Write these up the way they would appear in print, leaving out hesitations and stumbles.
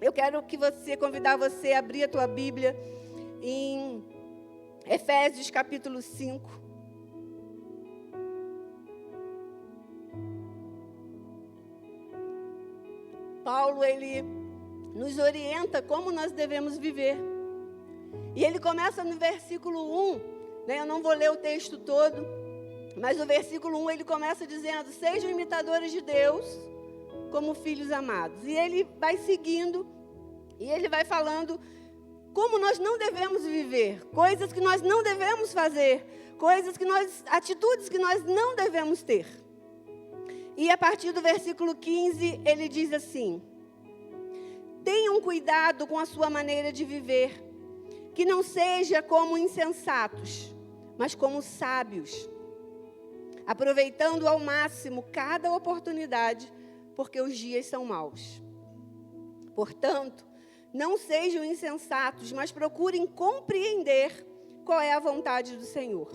Eu quero convidar você a abrir a tua Bíblia em Efésios capítulo 5. Paulo, ele nos orienta como nós devemos viver. E ele começa no versículo 1, né? Eu não vou ler o texto todo, mas o versículo 1 ele começa dizendo: sejam imitadores de Deus como filhos amados. E ele vai seguindo, e ele vai falando como nós não devemos viver, coisas que nós não devemos fazer, atitudes que nós não devemos ter. E a partir do versículo 15, ele diz assim: tenham cuidado com a sua maneira de viver, que não seja como insensatos, mas como sábios, aproveitando ao máximo cada oportunidade, porque os dias são maus. Portanto, não sejam insensatos, mas procurem compreender qual é a vontade do Senhor.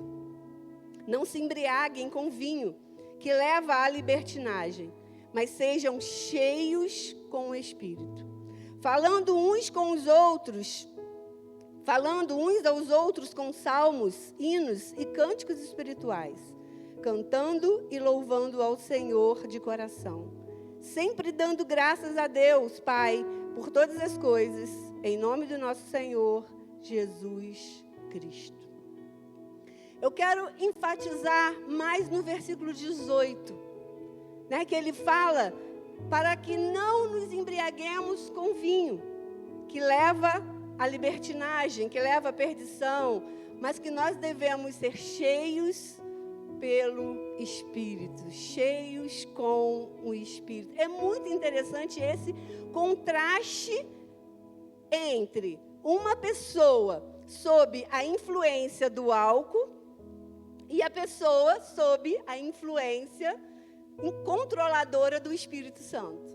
Não se embriaguem com vinho, que leva à libertinagem, mas sejam cheios com o Espírito, falando uns aos outros com salmos, hinos e cânticos espirituais, cantando e louvando ao Senhor de coração, sempre dando graças a Deus, Pai, por todas as coisas, em nome do nosso Senhor Jesus Cristo. Eu quero enfatizar mais no versículo 18, né, que ele fala para que não nos embriaguemos com vinho, que leva à libertinagem, que leva à perdição, mas que nós devemos ser cheios pelo Espírito, cheios com o Espírito. É muito interessante esse contraste entre uma pessoa sob a influência do álcool e a pessoa sob a influência controladora do Espírito Santo.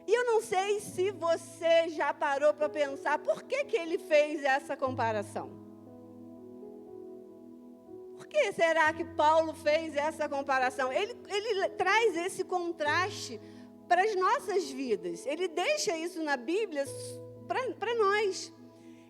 E eu não sei se você já parou para pensar por que ele fez essa comparação. Por que será que Paulo fez essa comparação? Ele traz esse contraste para as nossas vidas. Ele deixa isso na Bíblia para nós.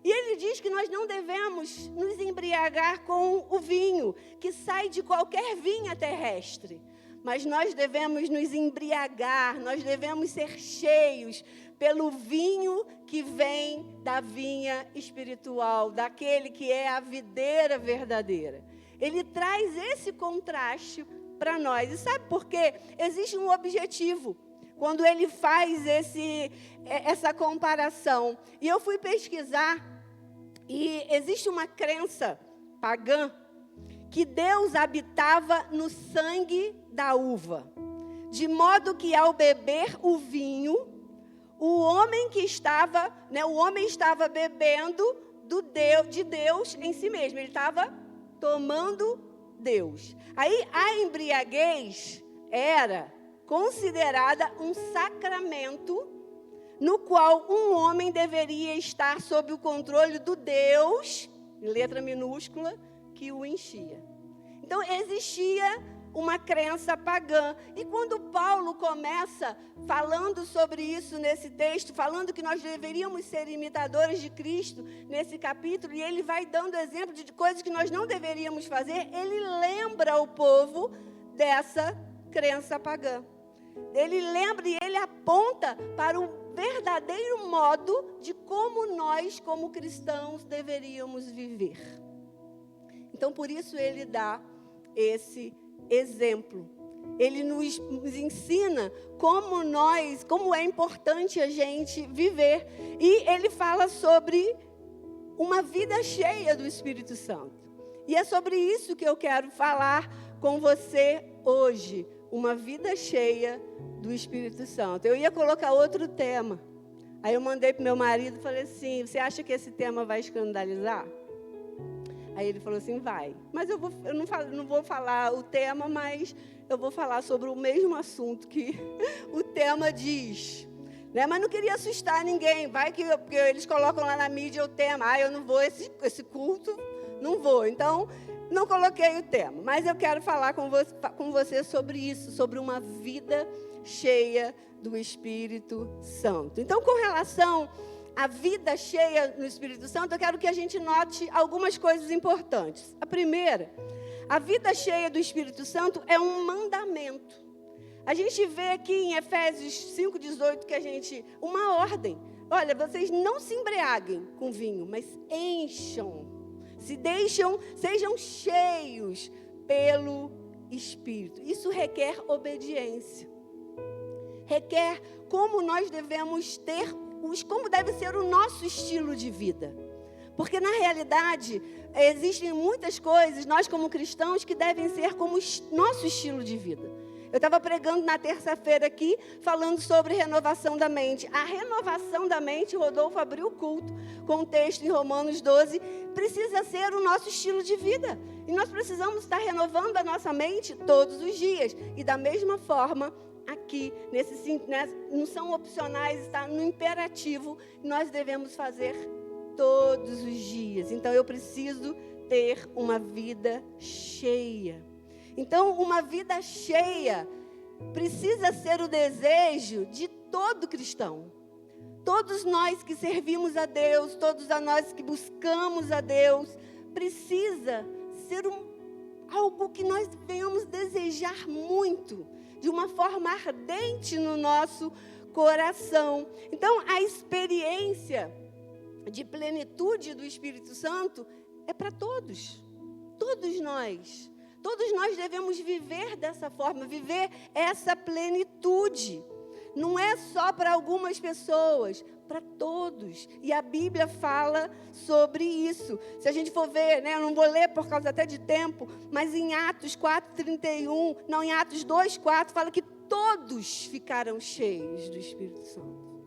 E ele diz que nós não devemos nos embriagar com o vinho, que sai de qualquer vinha terrestre. Mas nós devemos nos embriagar, nós devemos ser cheios pelo vinho que vem da vinha espiritual, daquele que é a videira verdadeira. Ele traz esse contraste para nós. E sabe por quê? Existe um objetivo quando ele faz essa comparação. E eu fui pesquisar, e existe uma crença pagã que Deus habitava no sangue da uva, de modo que ao beber o vinho, o homem estava bebendo de Deus em si mesmo, ele estava tomando Deus. Aí a embriaguez era considerada um sacramento no qual um homem deveria estar sob o controle do Deus, em letra minúscula, que o enchia. Então, existia uma crença pagã. E quando Paulo começa falando sobre isso nesse texto, falando que nós deveríamos ser imitadores de Cristo nesse capítulo, e ele vai dando exemplo de coisas que nós não deveríamos fazer, ele lembra o povo dessa crença pagã. Ele lembra e ele aponta para o verdadeiro modo de como nós, como cristãos, deveríamos viver. Então, por isso ele dá esse exemplo. Ele nos ensina como é importante a gente viver. E ele fala sobre uma vida cheia do Espírito Santo. E é sobre isso que eu quero falar com você hoje. Uma vida cheia do Espírito Santo. Eu ia colocar outro tema. Aí eu mandei para o meu marido e falei assim: você acha que esse tema vai escandalizar? Aí ele falou assim: vai. Mas eu não vou falar o tema, mas eu vou falar sobre o mesmo assunto que o tema diz. Né? Mas não queria assustar ninguém. Vai que eles colocam lá na mídia o tema. Eu não vou, esse culto, não vou. Então, não coloquei o tema, mas eu quero falar com você sobre isso, sobre uma vida cheia do Espírito Santo. Então, com relação à vida cheia do Espírito Santo, eu quero que a gente note algumas coisas importantes. A primeira, a vida cheia do Espírito Santo é um mandamento. A gente vê aqui em Efésios 5,18 uma ordem. Olha, vocês não se embriaguem com vinho, mas encham. Sejam cheios pelo Espírito. Isso requer obediência. Requer como nós devemos como deve ser o nosso estilo de vida. Porque, na realidade, existem muitas coisas, nós como cristãos, que devem ser como nosso estilo de vida. Eu estava pregando na terça-feira aqui, falando sobre renovação da mente. A renovação da mente, Rodolfo abriu o culto com um texto em Romanos 12, precisa ser o nosso estilo de vida. E nós precisamos estar renovando a nossa mente todos os dias. E da mesma forma, aqui, não são opcionais, está no imperativo, nós devemos fazer todos os dias. Então, eu preciso ter uma vida cheia. Então, uma vida cheia precisa ser o desejo de todo cristão. Todos nós que servimos a Deus, todos nós que buscamos a Deus, precisa ser algo que nós venhamos desejar muito, de uma forma ardente no nosso coração. Então, a experiência de plenitude do Espírito Santo é para todos. Todos nós. Todos nós devemos viver dessa forma, viver essa plenitude. Não é só para algumas pessoas, para todos. E a Bíblia fala sobre isso. Se a gente for ver, eu não vou ler por causa até de tempo, mas em Atos 4:31, em Atos 2:4, fala que todos ficaram cheios do Espírito Santo.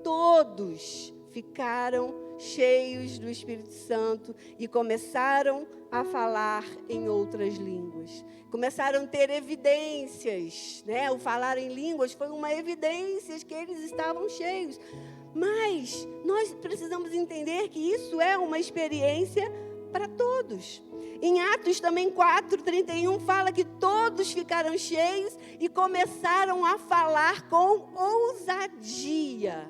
Todos ficaram cheios do Espírito Santo e começaram a falar em outras línguas. Começaram a ter evidências, O falar em línguas foi uma evidência de que eles estavam cheios. Mas nós precisamos entender que isso é uma experiência para todos. Em Atos também 4:31 fala que todos ficaram cheios e começaram a falar com ousadia.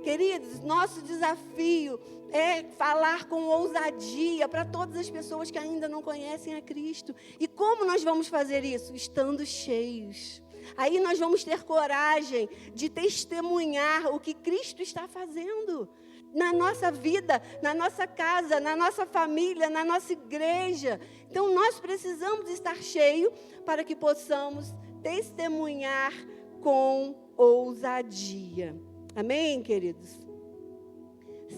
Queridos, nosso desafio é falar com ousadia para todas as pessoas que ainda não conhecem a Cristo. E como nós vamos fazer isso? Estando cheios. Aí nós vamos ter coragem de testemunhar o que Cristo está fazendo na nossa vida, na nossa casa, na nossa família, na nossa igreja. Então, nós precisamos estar cheios para que possamos testemunhar com ousadia. Amém, queridos?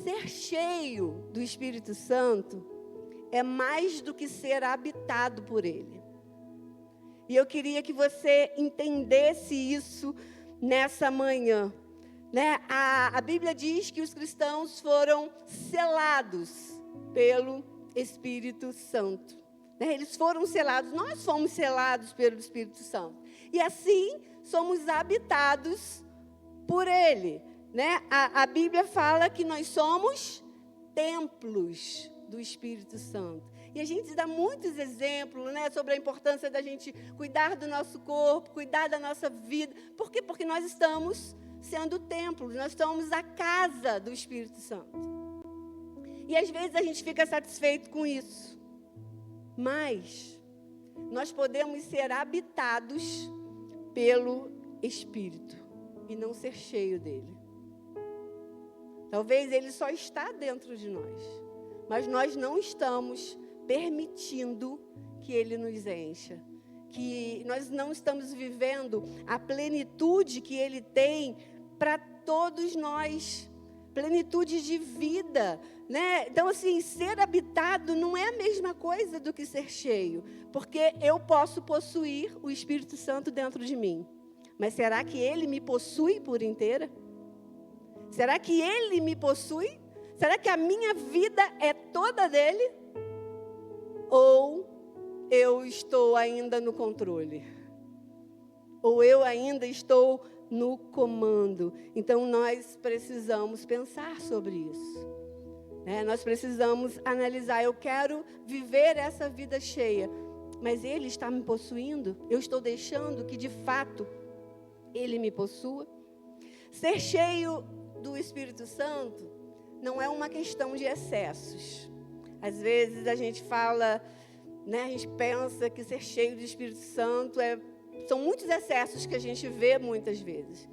Ser cheio do Espírito Santo é mais do que ser habitado por Ele. E eu queria que você entendesse isso nessa manhã. A Bíblia diz que os cristãos foram selados pelo Espírito Santo. Eles foram selados, nós fomos selados pelo Espírito Santo. E assim somos habitados por Ele. A Bíblia fala que nós somos templos do Espírito Santo. E a gente dá muitos exemplos, sobre a importância da gente cuidar do nosso corpo, cuidar da nossa vida. Por quê? Porque nós estamos sendo templos, nós estamos a casa do Espírito Santo. E às vezes a gente fica satisfeito com isso. Mas nós podemos ser habitados pelo Espírito e não ser cheio dele. Talvez ele só está dentro de nós, mas nós não estamos permitindo que ele nos encha, que nós não estamos vivendo a plenitude que ele tem para todos nós, plenitude de vida, Então, assim, ser habitado não é a mesma coisa do que ser cheio, porque eu posso possuir o Espírito Santo dentro de mim, mas será que ele me possui por inteira? Será que ele me possui? Será que a minha vida é toda dele? Ou eu estou ainda no controle? Ou eu ainda estou no comando? Então, nós precisamos pensar sobre isso. Nós precisamos analisar, eu quero viver essa vida cheia, mas Ele está me possuindo? Eu estou deixando que de fato Ele me possua? Ser cheio do Espírito Santo não é uma questão de excessos. Às vezes a gente fala, a gente pensa que ser cheio do Espírito Santo são muitos excessos que a gente vê muitas vezes.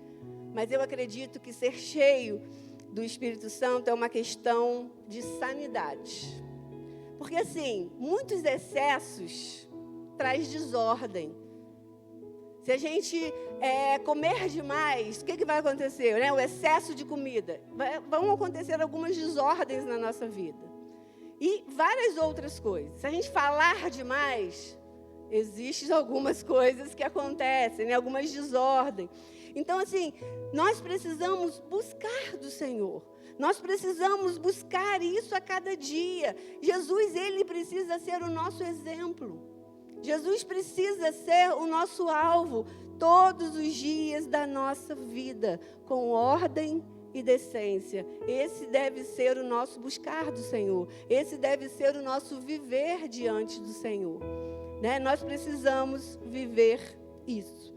Mas eu acredito que ser cheio do Espírito Santo é uma questão de sanidade. Porque assim, muitos excessos traz desordem. Se a gente comer demais, o que vai acontecer? O excesso de comida. Vão acontecer algumas desordens na nossa vida. E várias outras coisas. Se a gente falar demais, existem algumas coisas que acontecem, algumas desordens. Então, assim, nós precisamos buscar do Senhor. Nós precisamos buscar isso a cada dia. Jesus, Ele precisa ser o nosso exemplo. Jesus precisa ser o nosso alvo todos os dias da nossa vida, com ordem e decência. Esse deve ser o nosso buscar do Senhor. Esse deve ser o nosso viver diante do Senhor. Nós precisamos viver isso.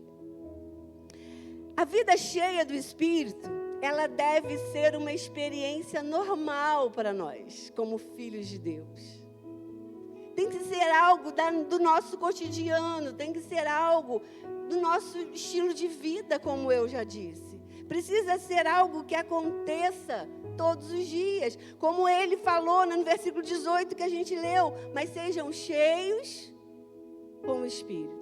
A vida cheia do Espírito, ela deve ser uma experiência normal para nós, como filhos de Deus. Tem que ser algo do nosso cotidiano, tem que ser algo do nosso estilo de vida, como eu já disse. Precisa ser algo que aconteça todos os dias. Como ele falou no versículo 18 que a gente leu, mas sejam cheios com o Espírito.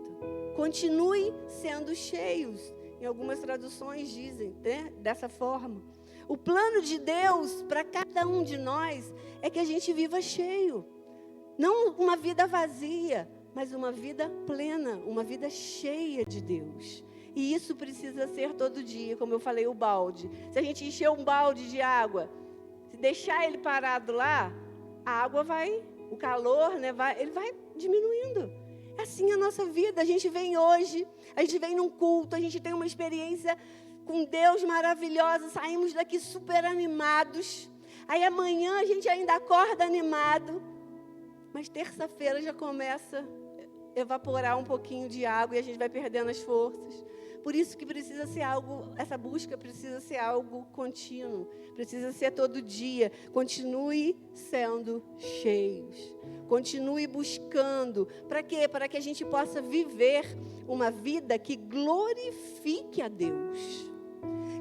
Continue sendo cheios. Em algumas traduções dizem, dessa forma. O plano de Deus para cada um de nós é que a gente viva cheio. Não uma vida vazia, mas uma vida plena, uma vida cheia de Deus. E isso precisa ser todo dia, como eu falei, o balde. Se a gente encher um balde de água, se deixar ele parado lá, a água vai, o calor, ele vai diminuindo. É assim a nossa vida. A gente vem hoje, a gente vem num culto, a gente tem uma experiência com Deus maravilhosa, saímos daqui super animados. Aí amanhã a gente ainda acorda animado, mas terça-feira já começa a evaporar um pouquinho de água e a gente vai perdendo as forças. Por isso que precisa ser algo, essa busca precisa ser algo contínuo, precisa ser todo dia. Continue sendo cheios, continue buscando. Para quê? Para que a gente possa viver uma vida que glorifique a Deus.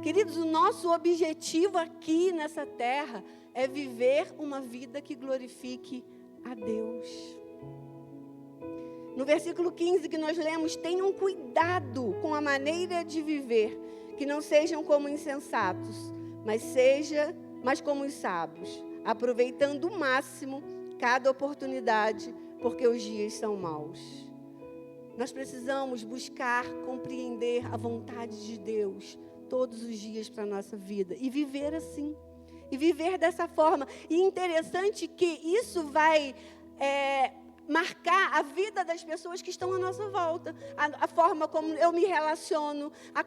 Queridos, o nosso objetivo aqui nessa terra é viver uma vida que glorifique a Deus. No versículo 15 que nós lemos, tenham cuidado com a maneira de viver, que não sejam como insensatos, mas como os sábios, aproveitando o máximo cada oportunidade, porque os dias são maus. Nós precisamos buscar compreender a vontade de Deus todos os dias para a nossa vida e viver assim, e viver dessa forma. E interessante que isso vai marcar a vida das pessoas que estão à nossa volta. A forma como eu me relaciono, a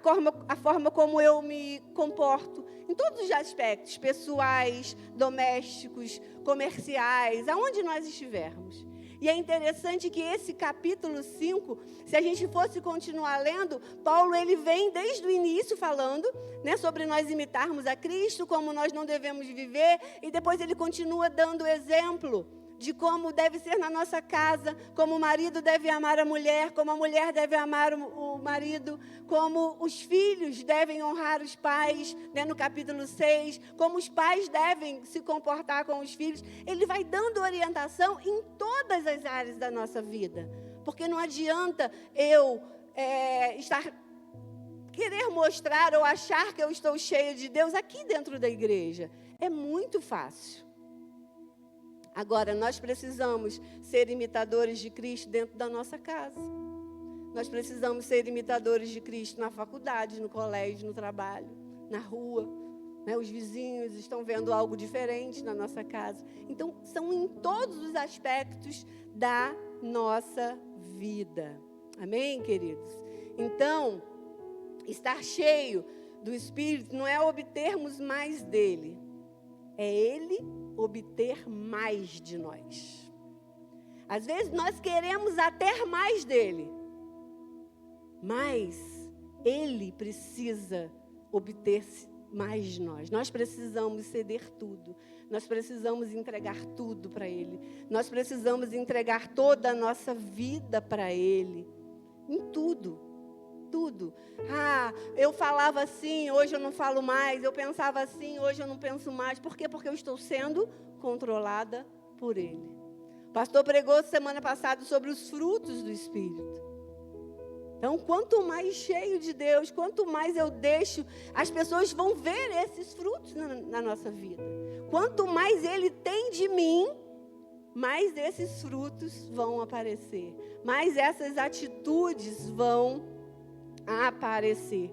forma como eu me comporto, em todos os aspectos, pessoais, domésticos, comerciais, aonde nós estivermos. E é interessante que esse capítulo 5, se a gente fosse continuar lendo, Paulo ele vem desde o início falando, sobre nós imitarmos a Cristo, como nós não devemos viver, e depois ele continua dando exemplo de como deve ser na nossa casa, como o marido deve amar a mulher, como a mulher deve amar o marido, como os filhos devem honrar os pais, no capítulo 6, como os pais devem se comportar com os filhos. Ele vai dando orientação em todas as áreas da nossa vida, porque não adianta eu querer mostrar ou achar que eu estou cheio de Deus aqui dentro da igreja. É muito fácil. Agora, nós precisamos ser imitadores de Cristo dentro da nossa casa. Nós precisamos ser imitadores de Cristo na faculdade, no colégio, no trabalho, na rua. Os vizinhos estão vendo algo diferente na nossa casa. Então, são em todos os aspectos da nossa vida. Amém, queridos? Então, estar cheio do Espírito não é obtermos mais dele. é Ele obter mais de nós. Às vezes nós queremos até mais dele, mas Ele precisa obter mais de nós. Nós precisamos ceder tudo. Nós precisamos entregar tudo para Ele. Nós precisamos entregar toda a nossa vida para Ele. Em tudo. Tudo. Eu falava assim, hoje eu não falo mais. Eu pensava assim, hoje eu não penso mais. Por quê? Porque eu estou sendo controlada por Ele. O pastor pregou semana passada sobre os frutos do Espírito. Então, quanto mais cheio de Deus, quanto mais eu deixo, as pessoas vão ver esses frutos na nossa vida. Quanto mais Ele tem de mim, mais esses frutos vão aparecer. Mais essas atitudes vão aparecer.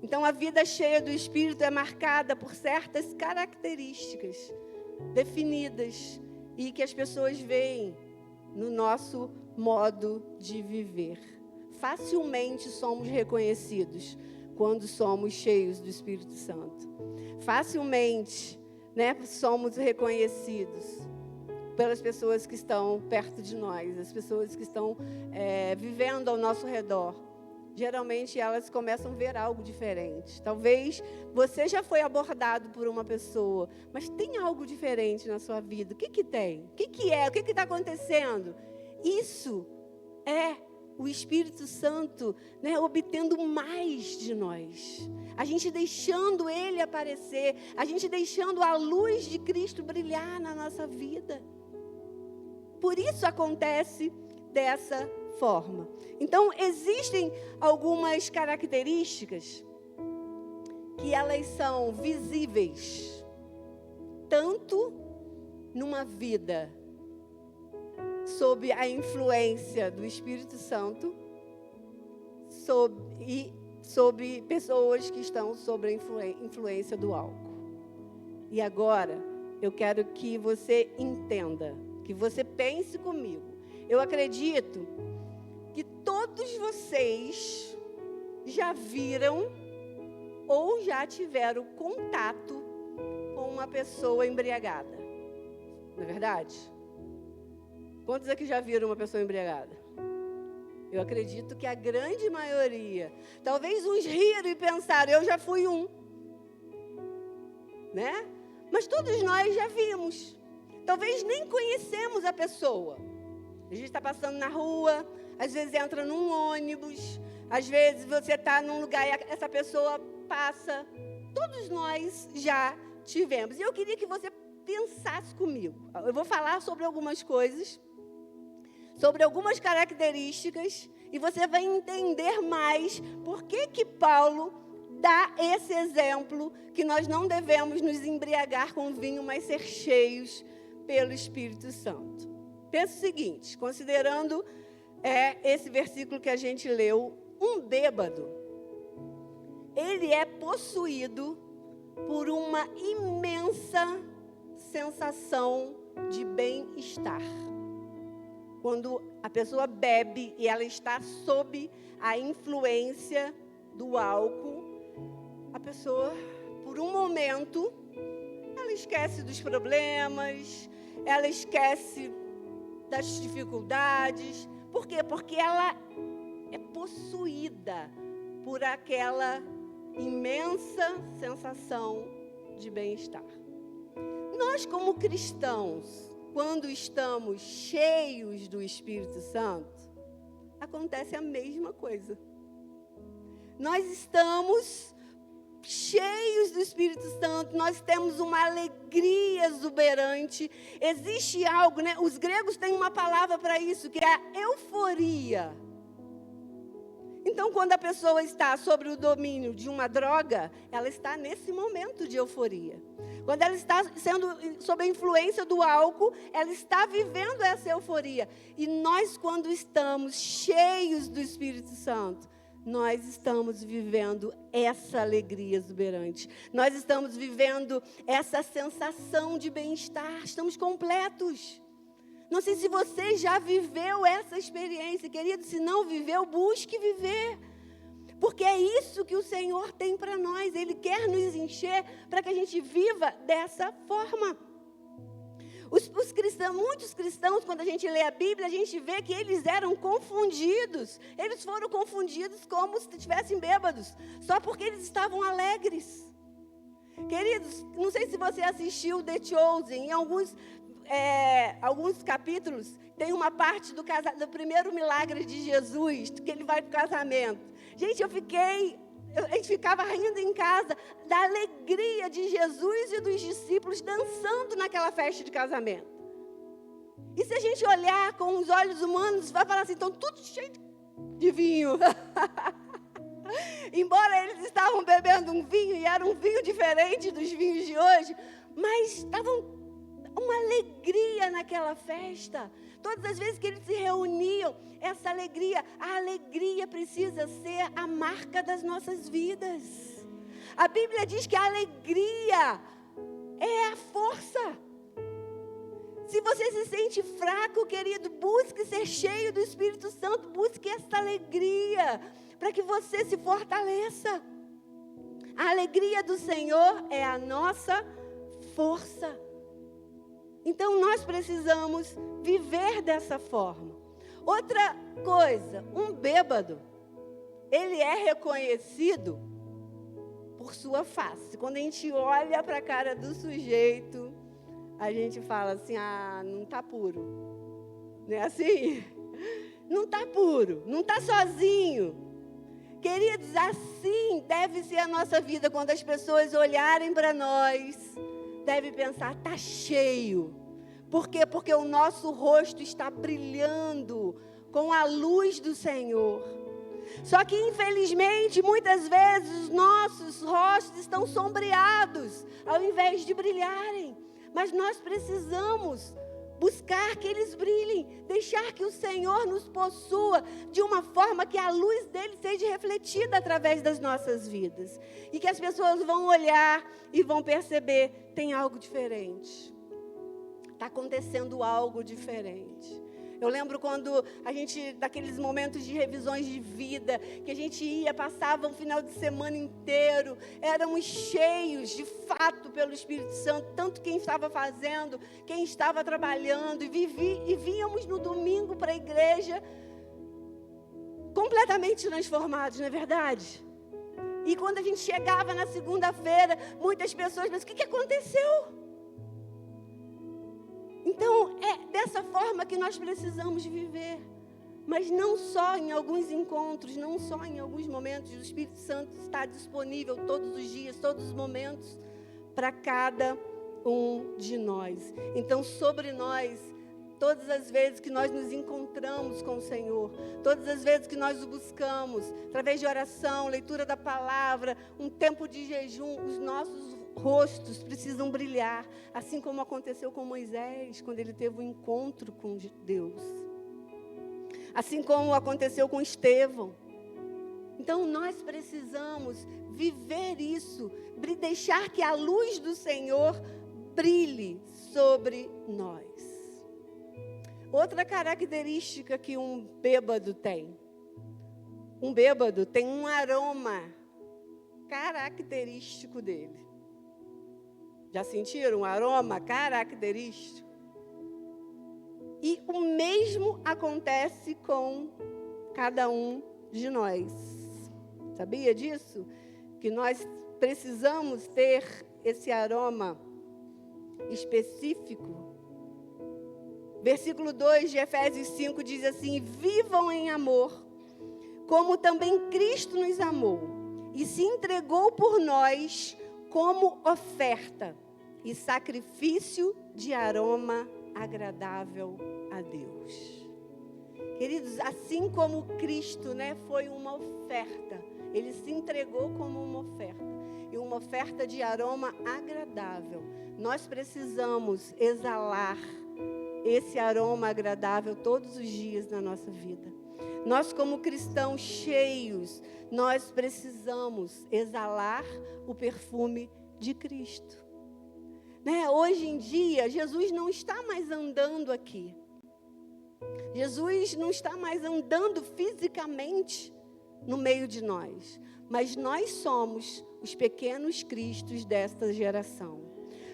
Então, a vida cheia do Espírito é marcada por certas características definidas e que as pessoas veem no nosso modo de viver. Facilmente somos reconhecidos quando somos cheios do Espírito Santo. Facilmente, somos reconhecidos pelas pessoas que estão perto de nós, as pessoas que estão vivendo ao nosso redor. Geralmente elas começam a ver algo diferente. Talvez você já foi abordado por uma pessoa, mas tem algo diferente na sua vida. O que tem? O que é? O que está acontecendo? Isso é o Espírito Santo, obtendo mais de nós. A gente deixando Ele aparecer, a gente deixando a luz de Cristo brilhar na nossa vida. Por isso acontece dessa forma. Então, existem algumas características que elas são visíveis, tanto numa vida sob a influência do Espírito Santo, sobre pessoas que estão sob a influência do álcool. E agora, eu quero que você entenda, que você pense comigo. Eu acredito que todos vocês já viram ou já tiveram contato com uma pessoa embriagada. Não é verdade? Quantos aqui já viram uma pessoa embriagada? Eu acredito que a grande maioria. Talvez uns riram e pensaram, eu já fui um. Mas todos nós já vimos. Talvez nem conhecemos a pessoa. A gente está passando na rua, às vezes entra num ônibus, às vezes você está num lugar e essa pessoa passa. Todos nós já tivemos. E eu queria que você pensasse comigo. Eu vou falar sobre algumas coisas, sobre algumas características, e você vai entender mais por que Paulo dá esse exemplo que nós não devemos nos embriagar com vinho, mas ser cheios pelo Espírito Santo. Pensa o seguinte, considerando esse versículo que a gente leu, um bêbado, ele é possuído por uma imensa sensação de bem-estar. Quando a pessoa bebe e ela está sob a influência do álcool, a pessoa, por um momento, ela esquece dos problemas, ela esquece das dificuldades. Por quê? Porque ela é possuída por aquela imensa sensação de bem-estar. Nós, como cristãos, quando estamos cheios do Espírito Santo, acontece a mesma coisa. Nós estamos cheios do Espírito Santo, nós temos uma alegria exuberante. Existe algo, os gregos têm uma palavra para isso, que é a euforia. Então, quando a pessoa está sob o domínio de uma droga, ela está nesse momento de euforia. Quando ela está sendo sob a influência do álcool, ela está vivendo essa euforia. E nós, quando estamos cheios do Espírito Santo, nós estamos vivendo essa alegria exuberante. Nós estamos vivendo essa sensação de bem-estar. Estamos completos. Não sei se você já viveu essa experiência, querido. Se não viveu, busque viver. Porque é isso que o Senhor tem para nós. Ele quer nos encher para que a gente viva dessa forma. Os cristãos, muitos cristãos, quando a gente lê a Bíblia, a gente vê que eles eram confundidos. Eles foram confundidos como se estivessem bêbados, só porque eles estavam alegres. Queridos, não sei se você assistiu The Chosen, em alguns capítulos, tem uma parte do primeiro milagre de Jesus, que ele vai para o casamento. Gente, a gente ficava rindo em casa da alegria de Jesus e dos discípulos dançando naquela festa de casamento. E se a gente olhar com os olhos humanos, vai falar assim, estão tudo cheio de vinho. Embora eles estavam bebendo um vinho, e era um vinho diferente dos vinhos de hoje, mas estavam uma alegria naquela festa. Todas as vezes que eles se reuniam, essa alegria, a alegria precisa ser a marca das nossas vidas. A Bíblia diz que a alegria é a força. Se você se sente fraco, querido, busque ser cheio do Espírito Santo, busque essa alegria, para que você se fortaleça. A alegria do Senhor é a nossa força. Então, nós precisamos viver dessa forma. Outra coisa, um bêbado, ele é reconhecido por sua face. Quando a gente olha para a cara do sujeito, a gente fala assim, não está puro. Não é assim? Não está puro, não está sozinho. Queridos, assim deve ser a nossa vida. Quando as pessoas olharem para nós, devem pensar, está cheio. Por quê? Porque o nosso rosto está brilhando com a luz do Senhor. Só que, infelizmente, muitas vezes os nossos rostos estão sombreados, ao invés de brilharem. Mas nós precisamos buscar que eles brilhem, deixar que o Senhor nos possua de uma forma que a luz dele seja refletida através das nossas vidas. E que as pessoas vão olhar e vão perceber, tem algo diferente. Está acontecendo algo diferente. Eu lembro quando a gente, daqueles momentos de revisões de vida, que a gente ia, passava um final de semana inteiro, éramos cheios de fato pelo Espírito Santo, tanto quem estava fazendo, quem estava trabalhando, e víamos no domingo para a igreja completamente transformados, não é verdade? E quando a gente chegava na segunda-feira, muitas pessoas pensavam, o que aconteceu? Então, é dessa forma que nós precisamos viver. Mas não só em alguns encontros, não só em alguns momentos. O Espírito Santo está disponível todos os dias, todos os momentos, para cada um de nós. Então, sobre nós, todas as vezes que nós nos encontramos com o Senhor, todas as vezes que nós o buscamos, através de oração, leitura da palavra, um tempo de jejum, os nossos rostos precisam brilhar, assim como aconteceu com Moisés, quando ele teve um encontro com Deus. Assim como aconteceu com Estevão. Então, nós precisamos viver isso, deixar que a luz do Senhor brilhe sobre nós. Outra característica que um bêbado tem. Um bêbado tem um aroma característico dele. Já sentiram um aroma característico? E o mesmo acontece com cada um de nós. Sabia disso? Que nós precisamos ter esse aroma específico. Versículo 2 de Efésios 5 diz assim: vivam em amor, como também Cristo nos amou e se entregou por nós como oferta e sacrifício de aroma agradável a Deus. Queridos, assim como Cristo, foi uma oferta, ele se entregou como uma oferta, e uma oferta de aroma agradável. Nós precisamos exalar esse aroma agradável todos os dias na nossa vida. Nós, como cristãos cheios, nós precisamos exalar o perfume de Cristo. Hoje em dia, Jesus não está mais andando aqui. Jesus não está mais andando fisicamente no meio de nós, mas nós somos os pequenos cristos desta geração.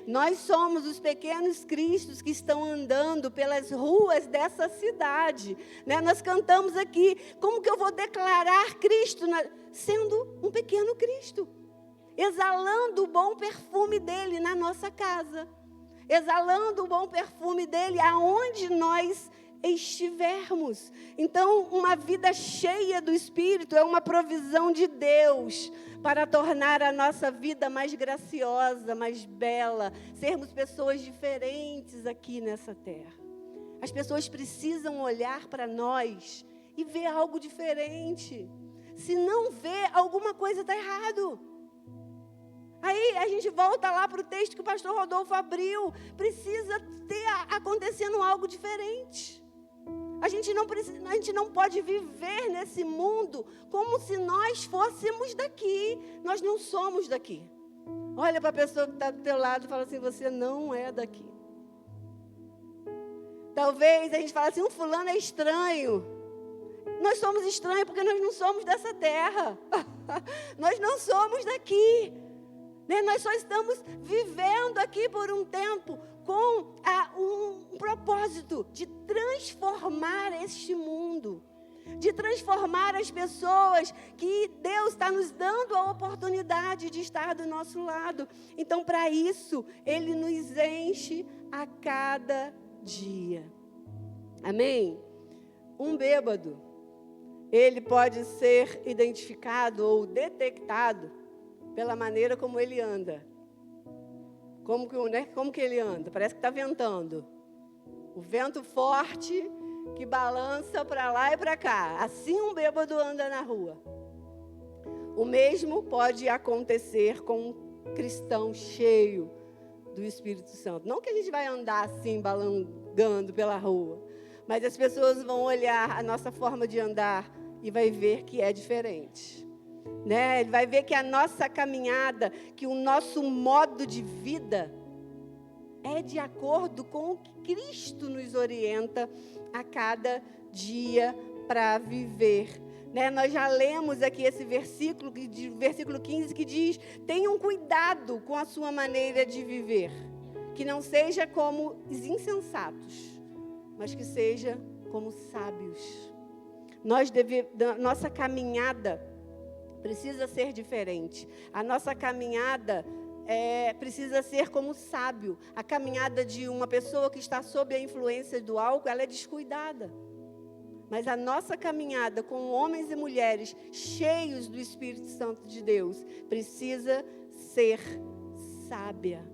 Nós somos os pequenos cristos que estão andando pelas ruas dessa cidade, né? Nós cantamos aqui, como que eu vou declarar Cristo sendo um pequeno Cristo? Exalando o bom perfume dele na nossa casa, exalando o bom perfume dele aonde nós estivermos. Então, uma vida cheia do Espírito é uma provisão de Deus para tornar a nossa vida mais graciosa, mais bela, sermos pessoas diferentes aqui nessa terra. As pessoas precisam olhar para nós e ver algo diferente. Se não vê, alguma coisa está errado. Aí a gente volta lá para o texto que o pastor Rodolfo abriu. Precisa ter acontecendo algo diferente. A gente não pode viver nesse mundo como se nós fôssemos daqui. Nós não somos daqui. Olha para a pessoa que está do teu lado e fala assim, você não é daqui. Talvez a gente fale assim, fulano é estranho. Nós somos estranhos porque nós não somos dessa terra. Nós não somos daqui. Né? Nós só estamos vivendo aqui por um tempo com um propósito de transformar este mundo, de transformar as pessoas que Deus está nos dando a oportunidade de estar do nosso lado. Então, para isso, Ele nos enche a cada dia. Amém? Um bêbado, ele pode ser identificado ou detectado pela maneira como ele anda. Como que ele anda? Parece que está ventando. O vento forte que balança para lá e para cá. Assim um bêbado anda na rua. O mesmo pode acontecer com um cristão cheio do Espírito Santo. Não que a gente vai andar assim, balangando pela rua. Mas as pessoas vão olhar a nossa forma de andar e vai ver que é diferente. Né? Ele vai ver que a nossa caminhada, que o nosso modo de vida é de acordo com o que Cristo nos orienta a cada dia para viver. Né? Nós já lemos aqui esse versículo 15, que diz, tenham cuidado com a sua maneira de viver, que não seja como os insensatos, mas que seja como sábios. Nossa caminhada precisa ser diferente. A nossa caminhada precisa ser como sábio. A caminhada de uma pessoa que está sob a influência do álcool, ela é descuidada. Mas a nossa caminhada com homens e mulheres cheios do Espírito Santo de Deus precisa ser sábia.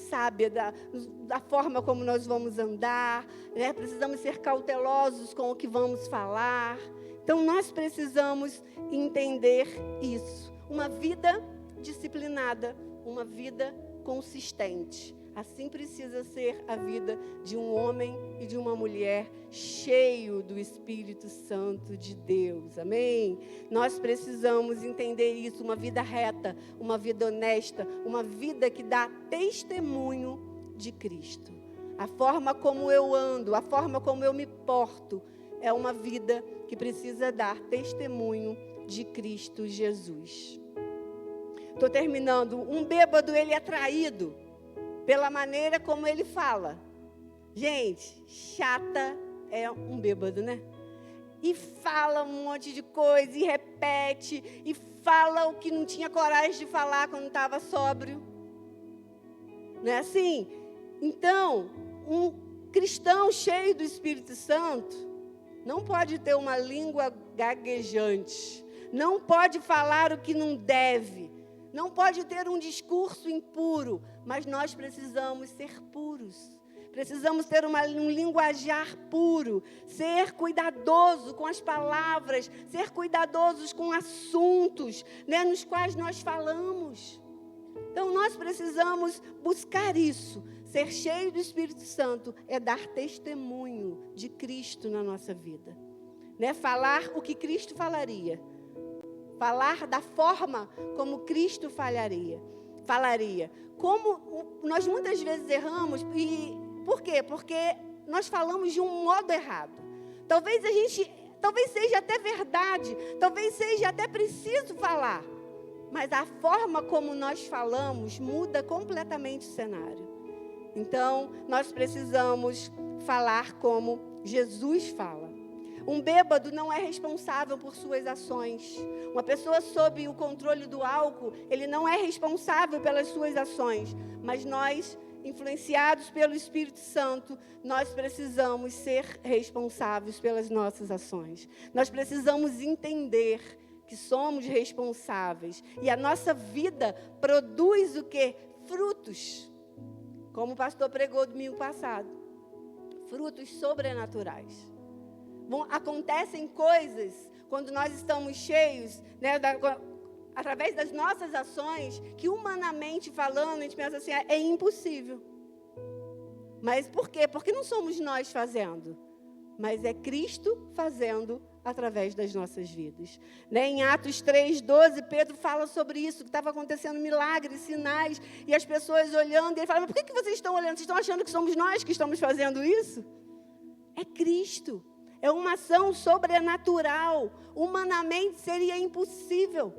Sábia da forma como nós vamos andar, né? Precisamos ser cautelosos com o que vamos falar. Então, nós precisamos entender isso. Uma vida disciplinada, uma vida consistente. Assim precisa ser a vida de um homem e de uma mulher cheio do Espírito Santo de Deus. Amém? Nós precisamos entender isso, uma vida reta, uma vida honesta, uma vida que dá testemunho de Cristo. A forma como eu ando, a forma como eu me porto, é uma vida que precisa dar testemunho de Cristo Jesus. Estou terminando. Um bêbado, ele é traído pela maneira como ele fala. Gente, chata é um bêbado, né? E fala um monte de coisa, e repete, e fala o que não tinha coragem de falar quando estava sóbrio. Não é assim? Então, um cristão cheio do Espírito Santo não pode ter uma língua gaguejante, não pode falar o que não deve, não pode ter um discurso impuro, mas nós precisamos ser puros. Precisamos ter um linguajar puro, ser cuidadoso com as palavras, ser cuidadosos com assuntos, né, nos quais nós falamos. Então, nós precisamos buscar isso. Ser cheio do Espírito Santo é dar testemunho de Cristo na nossa vida. Né? Falar o que Cristo falaria. Falar da forma como Cristo falaria. Como nós muitas vezes erramos, e por quê? Porque nós falamos de um modo errado. Talvez a gente Talvez seja até verdade, talvez seja até preciso falar. Mas a forma como nós falamos muda completamente o cenário. Então, nós precisamos falar como Jesus fala. Um bêbado não é responsável por suas ações. Uma pessoa sob o controle do álcool, ele não é responsável pelas suas ações. Mas nós, influenciados pelo Espírito Santo, nós precisamos ser responsáveis pelas nossas ações. Nós precisamos entender que somos responsáveis. E a nossa vida produz o quê? Frutos. Como o pastor pregou domingo passado. Frutos sobrenaturais. Acontecem coisas quando nós estamos cheios, né, através das nossas ações, que humanamente falando, a gente pensa assim, é impossível. Mas por quê? Porque não somos nós fazendo, mas é Cristo fazendo através das nossas vidas. Né? Em Atos 3:12, Pedro fala sobre isso, que estava acontecendo milagres, sinais, e as pessoas olhando, e ele fala, mas por que vocês estão olhando? Vocês estão achando que somos nós que estamos fazendo isso? É Cristo. É uma ação sobrenatural. Humanamente seria impossível.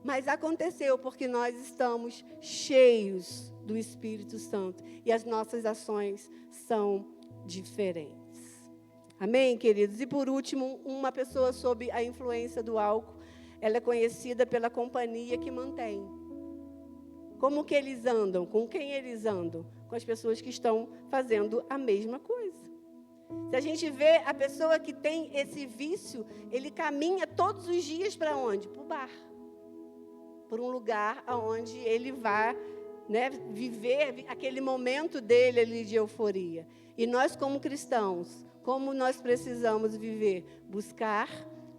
Mas aconteceu porque nós estamos cheios do Espírito Santo. E as nossas ações são diferentes. Amém, queridos? E por último, uma pessoa sob a influência do álcool, ela é conhecida pela companhia que mantém. Como que eles andam? Com quem eles andam? Com as pessoas que estão fazendo a mesma coisa. Se a gente vê a pessoa que tem esse vício, ele caminha todos os dias para onde? Para o bar. Para um lugar onde ele vai, né, viver aquele momento dele ali de euforia. E nós, como cristãos, como nós precisamos viver? Buscar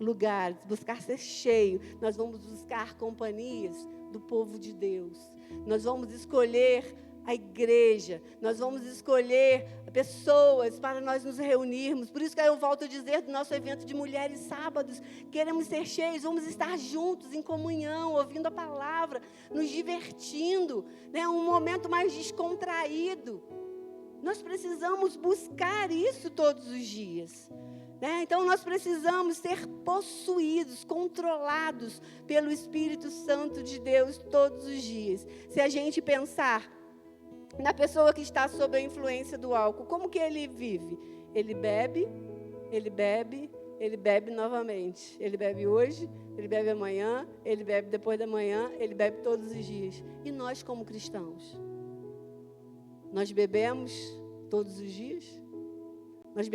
lugares, buscar ser cheio. Nós vamos buscar companhias do povo de Deus. Nós vamos escolher a igreja, nós vamos escolher pessoas para nós nos reunirmos. Por isso que eu volto a dizer do nosso evento de mulheres sábados, queremos ser cheios, vamos estar juntos em comunhão, ouvindo a palavra, nos divertindo, né? Um momento mais descontraído. Nós precisamos buscar isso todos os dias. Né? Então nós precisamos ser possuídos, controlados pelo Espírito Santo de Deus todos os dias. Se a gente pensar na pessoa que está sob a influência do álcool, como que ele vive? Ele bebe novamente. Ele bebe hoje, ele bebe amanhã, ele bebe depois da manhã, ele bebe todos os dias. E nós como cristãos? Nós bebemos todos os dias? Nós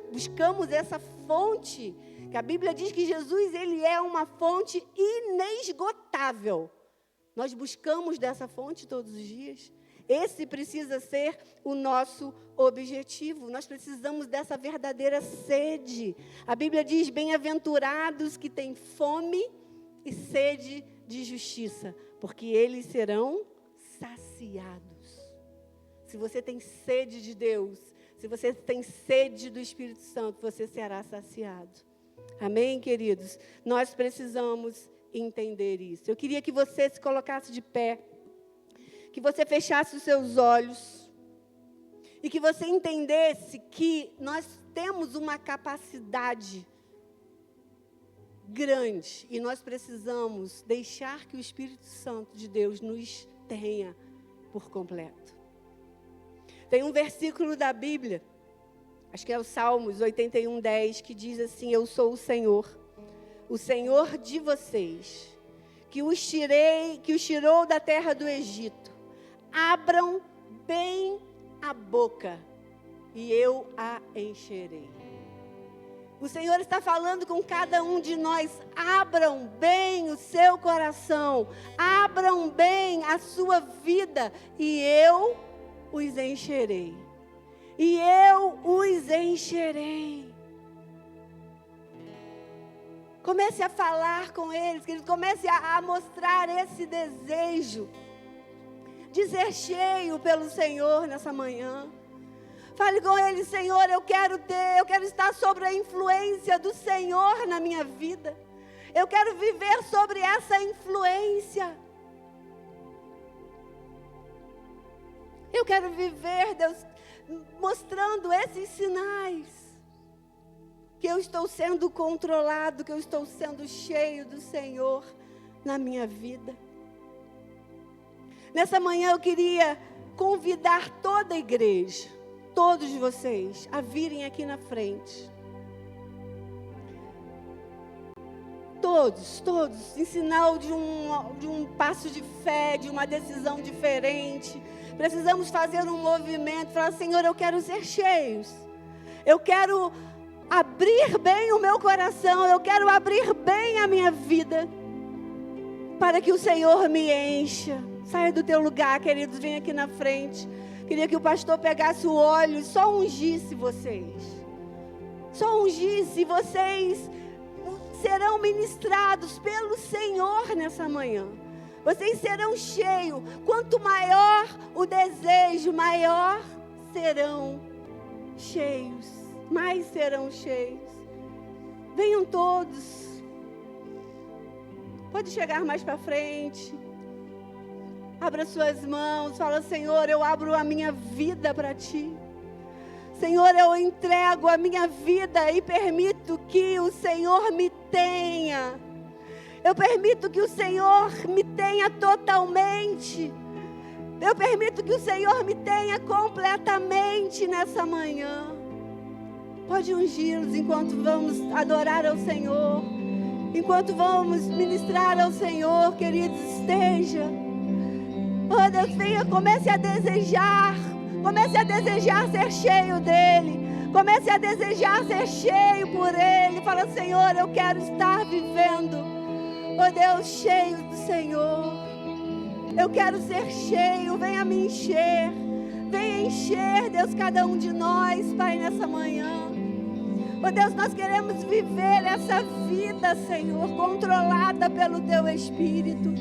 buscamos essa fonte, que a Bíblia diz que Jesus, ele é uma fonte inesgotável. Nós buscamos dessa fonte todos os dias? Esse precisa ser o nosso objetivo. Nós precisamos dessa verdadeira sede. A Bíblia diz, bem-aventurados que têm fome e sede de justiça, porque eles serão saciados. Se você tem sede de Deus, se você tem sede do Espírito Santo, você será saciado. Amém, queridos? Nós precisamos entender isso. Eu queria que você se colocasse de pé, que você fechasse os seus olhos e que você entendesse que nós temos uma capacidade grande e nós precisamos deixar que o Espírito Santo de Deus nos tenha por completo. Tem um versículo da Bíblia, acho que é o Salmos 81:10, que diz assim: eu sou o Senhor de vocês, que os tirou da terra do Egito. Abram bem a boca e eu a encherei. O Senhor está falando com cada um de nós. Abram bem o seu coração, abram bem a sua vida e eu os encherei. E eu os encherei. Comece a falar com eles, queridos. Comece a mostrar esse desejo de ser cheio pelo Senhor nessa manhã. Fale com ele: Senhor, eu quero estar sobre a influência do Senhor na minha vida. Eu quero viver sobre essa influência. Eu quero viver, Deus, mostrando esses sinais. que eu estou sendo controlado, que eu estou sendo cheio do Senhor na minha vida. Nessa manhã eu queria convidar toda a igreja, todos vocês, a virem aqui na frente. Todos, em sinal de um passo de fé, de uma decisão diferente. Precisamos fazer um movimento, falar: Senhor, eu quero ser cheios. Eu quero abrir bem o meu coração, eu quero abrir bem a minha vida, para que o Senhor me encha. Saia do teu lugar, queridos, vem aqui na frente. Queria que o pastor pegasse o óleo e só ungisse vocês. Só ungisse, vocês serão ministrados pelo Senhor nessa manhã. Vocês serão cheios. Quanto maior o desejo, maior serão cheios. Mais serão cheios. Venham todos. Pode chegar mais para frente. Abra suas mãos. Fala: Senhor, eu abro a minha vida para Ti. Senhor, eu entrego a minha vida e permito que o Senhor me tenha. Eu permito que o Senhor me tenha totalmente. Eu permito que o Senhor me tenha completamente nessa manhã. Pode ungí-los enquanto vamos adorar ao Senhor. Enquanto vamos ministrar ao Senhor, queridos, esteja. Oh Deus, venha, comece a desejar. Comece a desejar ser cheio dEle. Comece a desejar ser cheio por Ele. Fala: Senhor, eu quero estar vivendo, oh Deus, cheio do Senhor. Eu quero ser cheio. Venha me encher. Venha encher, Deus, cada um de nós, Pai, nessa manhã. Oh Deus, nós queremos viver essa vida, Senhor, controlada pelo Teu Espírito.